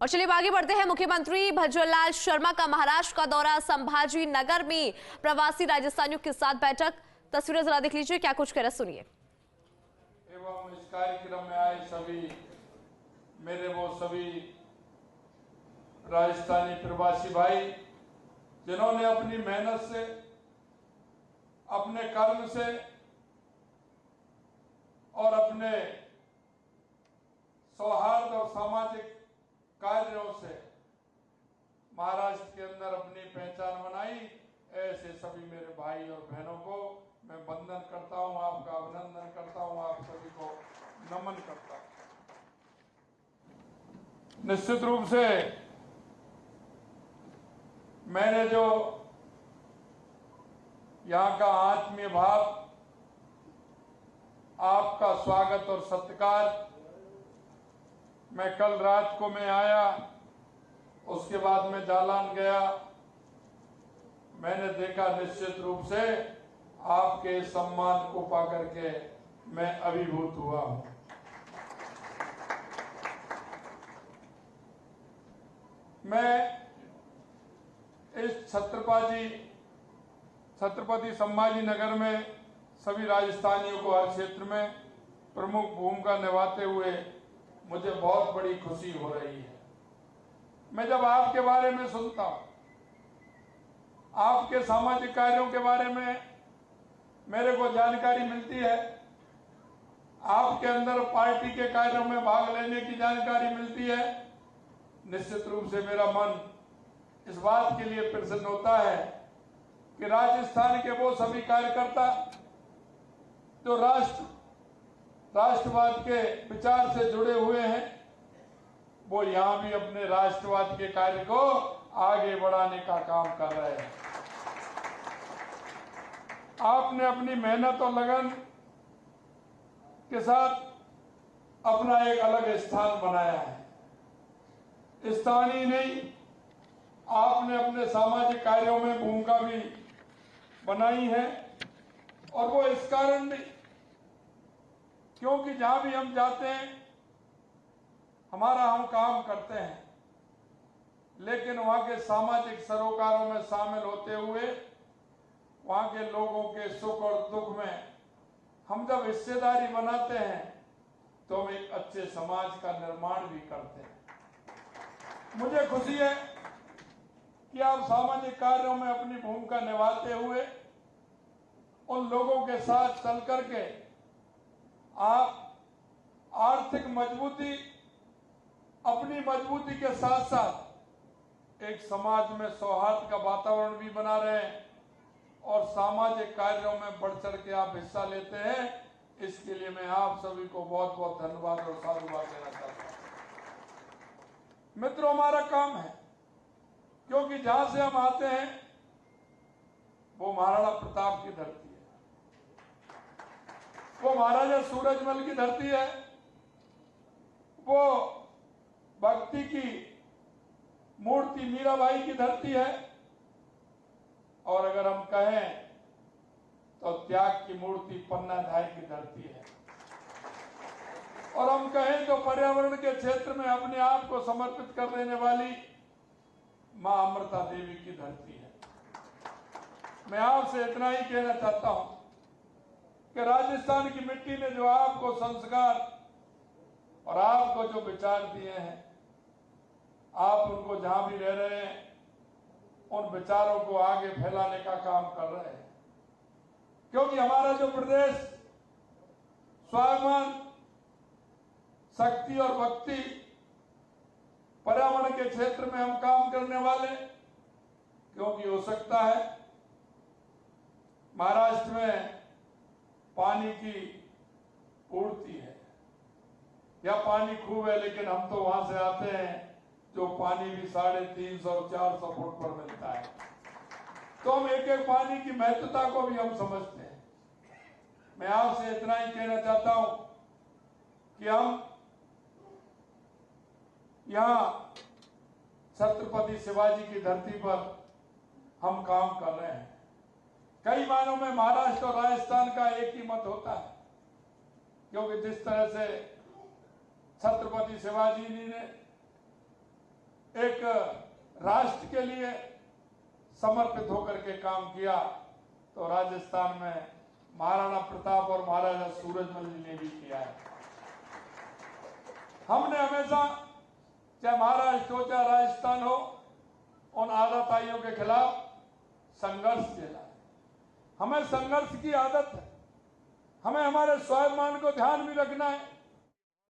और चलिए आगे बढ़ते हैं। मुख्यमंत्री भजनलाल शर्मा का महाराष्ट्र का दौरा, संभाजी नगर में प्रवासी राजस्थानियों के साथ बैठक। तस्वीरें जरा देख लीजिए, क्या कुछ कह रहे सुनिए। एवं इस कार्यक्रम में आए सभी सभी राजस्थानी प्रवासी भाई जिन्होंने अपनी मेहनत से, अपने कर्म से और अपने सौहार्द और सामाजिक कार्यों से महाराष्ट्र के अंदर अपनी पहचान बनाई, ऐसे सभी मेरे भाई और बहनों को मैं वंदन करता हूं, आपका अभिनंदन करता हूं, आप सभी को नमन करता हूं। निश्चित रूप से मैंने जो यहाँ का आत्मीय भाव, आपका स्वागत और सत्कार, मैं कल रात को मैं आया, उसके बाद मैं जालान गया, मैंने देखा निश्चित रूप से आपके सम्मान को पाकर के मैं अभिभूत हुआ हूं। मैं इस छत्रपति संभाजी नगर में सभी राजस्थानियों को हर क्षेत्र में प्रमुख भूमिका निभाते हुए मुझे बहुत बड़ी खुशी हो रही है। मैं जब आपके बारे में सुनता हूं, आपके सामाजिक कार्यों के बारे में मेरे को जानकारी मिलती है, आपके अंदर पार्टी के कार्यों में भाग लेने की जानकारी मिलती है, निश्चित रूप से मेरा मन इस बात के लिए प्रसन्न होता है कि राजस्थान के वो सभी कार्यकर्ता जो राष्ट्रवाद के विचार से जुड़े हुए हैं, वो यहां भी अपने राष्ट्रवाद के कार्य को आगे बढ़ाने का काम कर रहे हैं। आपने अपनी मेहनत और लगन के साथ अपना एक अलग स्थान बनाया है। स्थानीय नहीं, आपने अपने सामाजिक कार्यों में भूमिका भी बनाई है, और वो इस कारण भी क्योंकि जहां भी हम जाते हैं हम काम करते हैं, लेकिन वहां के सामाजिक सरोकारों में शामिल होते हुए वहां के लोगों के सुख और दुख में हम जब हिस्सेदारी बनाते हैं तो हम एक अच्छे समाज का निर्माण भी करते हैं। मुझे खुशी है कि आप सामाजिक कार्यों में अपनी भूमिका निभाते हुए उन लोगों के साथ चल करके आप आर्थिक मजबूती, अपनी मजबूती के साथ साथ एक समाज में सौहार्द का वातावरण भी बना रहे हैं और सामाजिक कार्यों में बढ़ चढ़ के आप हिस्सा लेते हैं। इसके लिए मैं आप सभी को बहुत बहुत धन्यवाद और साधुवाद देना चाहता हूं। मित्रों, हमारा काम है, क्योंकि जहां से हम आते हैं वो महाराणा प्रताप की धरती है, वो महाराजा सूरजमल की धरती है, वो भक्ति की मूर्ति मीराबाई की धरती है, और अगर हम कहें तो त्याग की मूर्ति पन्नाधाय की धरती है, और हम कहें तो पर्यावरण के क्षेत्र में अपने आप को समर्पित कर देने वाली मां अमृता देवी की धरती है। मैं आपसे इतना ही कहना चाहता हूं कि राजस्थान की मिट्टी ने जो आपको संस्कार और आपको जो विचार दिए हैं, आप उनको जहां भी रह रहे हैं उन विचारों को आगे फैलाने का काम कर रहे हैं, क्योंकि हमारा जो प्रदेश स्वाभिमान, शक्ति और भक्ति, पर्यावरण के क्षेत्र में हम काम करने वाले, क्योंकि हो सकता है महाराष्ट्र में पानी की पूर्ति है या पानी खूब है, लेकिन हम तो वहां से आते हैं जो पानी भी 350-400 फुट पर मिलता है, तो हम एक एक पानी की महत्वता को भी हम समझते हैं। मैं आपसे इतना ही कहना चाहता हूं कि हम यहां छत्रपति शिवाजी की धरती पर हम काम कर रहे हैं। कई मायनों में महाराष्ट्र और राजस्थान का एक ही मत होता है, क्योंकि जिस तरह से छत्रपति शिवाजी जी ने एक राष्ट्र के लिए समर्पित होकर के काम किया, तो राजस्थान में महाराणा प्रताप और महाराजा सूरजमल जी ने भी किया है। हमने हमेशा, चाहे महाराष्ट्र हो चाहे राजस्थान हो, उन आदताइयों के खिलाफ संघर्ष झेला है। हमें संघर्ष की आदत है। हमें हमारे स्वाभिमान को ध्यान भी रखना है।